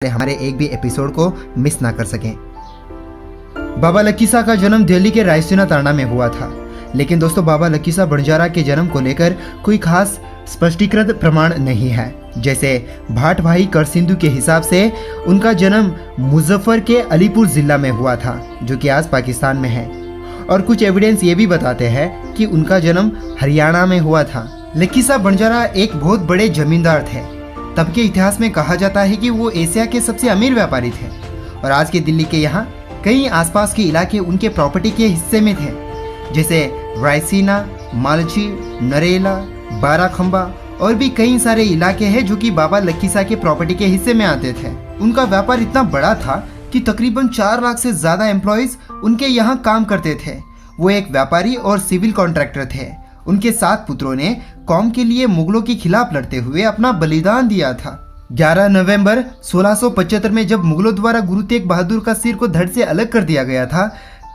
हमारे एक भी एपिसोड को मिस ना कर सकें। बाबा लक्की शाह का जन्म दिल्ली के रायसीना तांडा में हुआ था। लेकिन दोस्तों, बाबा लक्की शाह बंजारा के जन्म को लेकर कोई खास स्पष्टीकृत प्रमाण नहीं है। जैसे भाट भाई कर सिंधु के हिसाब से उनका जन्म मुजफ्फर के अलीपुर जिला में हुआ था, जो कि आज पाकिस्तान में है। और कुछ एविडेंस ये भी बताते हैं कि उनका जन्म हरियाणा में हुआ था। लक्की शाह बंजारा एक बहुत बड़े जमींदार थे। तब के इतिहास में कहा जाता है कि वो एशिया के सबसे अमीर व्यापारी थे और आज के दिल्ली के यहाँ कई आसपास के इलाके उनके प्रॉपर्टी के हिस्से में थे, जैसे रायसीना, मालची, नरेला, बाराखंबा और भी कई सारे इलाके हैं जो कि बाबा लक्की शाह के प्रॉपर्टी के हिस्से में आते थे। उनका व्यापार इतना बड़ा था कि तकरीबन 4 लाख से ज़्यादा एम्प्लॉयज़ उनके यहाँ काम करते थे। वो एक व्यापारी और सिविल कॉन्ट्रैक्टर थे। उनके 7 पुत्रों ने कौम के लिए मुगलों के खिलाफ लड़ते हुए अपना बलिदान दिया था। 11 नवंबर 1675 में जब मुगलों द्वारा गुरु तेग बहादुर का सिर को धड़ से अलग कर दिया गया था,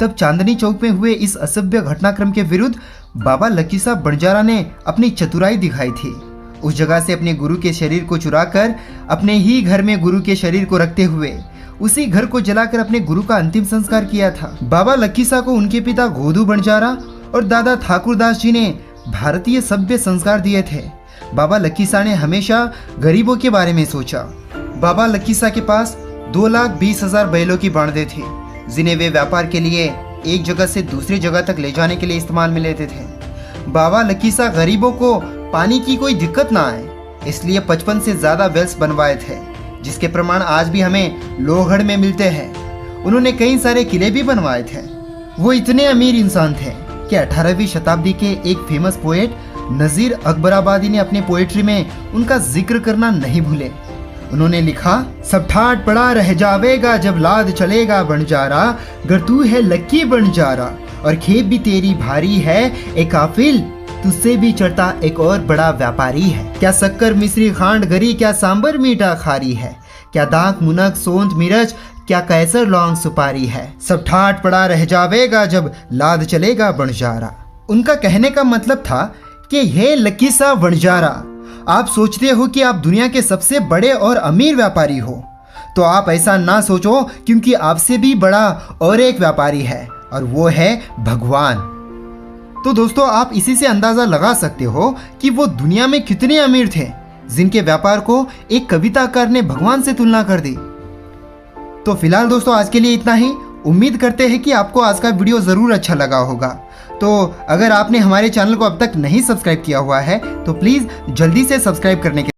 तब चांदनी चौक में हुए इस असभ्य घटनाक्रम के विरुद्ध बाबा लक्की शाह बंजारा ने अपनी चतुराई दिखाई थी। उस जगह से अपने गुरु के शरीर को चुराकर अपने ही घर में गुरु के शरीर को रखते हुए उसी घर को जलाकर अपने गुरु का अंतिम संस्कार किया था। बाबा लक्की शाह को उनके पिता गोदू बंजारा और दादा ठाकुरदास जी ने भारतीय सभ्य संस्कार दिए थे। बाबा लक्की शाह ने हमेशा गरीबों के बारे में सोचा। बाबा लक्की शाह के पास 2,20,000 बैलों की बाड़ें थी, जिन्हें वे व्यापार के लिए एक जगह से दूसरी जगह तक ले जाने के लिए इस्तेमाल में लेते थे। बाबा लक्की शाह गरीबों को पानी की कोई दिक्कत ना आए, इसलिए 55 से ज़्यादा वेल्स बनवाए थे, जिसके प्रमाण आज भी हमें लोहगढ़ में मिलते हैं। उन्होंने कई सारे किले भी बनवाए थे। वो इतने अमीर इंसान थे कि 18वीं शताब्दी के एक फेमस पोएट नज़ीर अकबराबादी ने अपने पोएट्री में उनका जिक्र करना नहीं भूले। उन्होंने लिखा, सब ठाट पड़ा रह जावेगा जब लाद चलेगा बंजारा, गर तू है लक्की बंजारा और खेत भी तेरी भारी है, एक काफिल तुझसे भी चढ़ता एक और बड़ा व्यापारी है। क्या शक्कर मिश्री खांड गरी, क्या सांबर मीठा खारी है, क्या दाक मुनक सोंध मिर्च, क्या कैसर लौंग सुपारी है, सब ठाट पड़ा रह जावेगा जब लाद चलेगा बंजारा। उनका कहने का मतलब था कि हे लक्की शाह बंजारा, आप सोचते हो कि आप दुनिया के सबसे बड़े और अमीर व्यापारी हो, तो आप ऐसा ना सोचो, क्योंकि आपसे भी बड़ा और एक व्यापारी है और वो है भगवान। तो दोस्तों, आप इसी से अंदाजा लगा सकते हो कि वो दुनिया में कितने अमीर थे, जिनके व्यापार को एक कविताकार ने भगवान से तुलना कर दी। तो फिलहाल दोस्तों, आज के लिए इतना ही। उम्मीद करते हैं कि आपको आज का वीडियो ज़रूर अच्छा लगा होगा। तो अगर आपने हमारे चैनल को अब तक नहीं सब्सक्राइब किया हुआ है तो प्लीज़ जल्दी से सब्सक्राइब करने के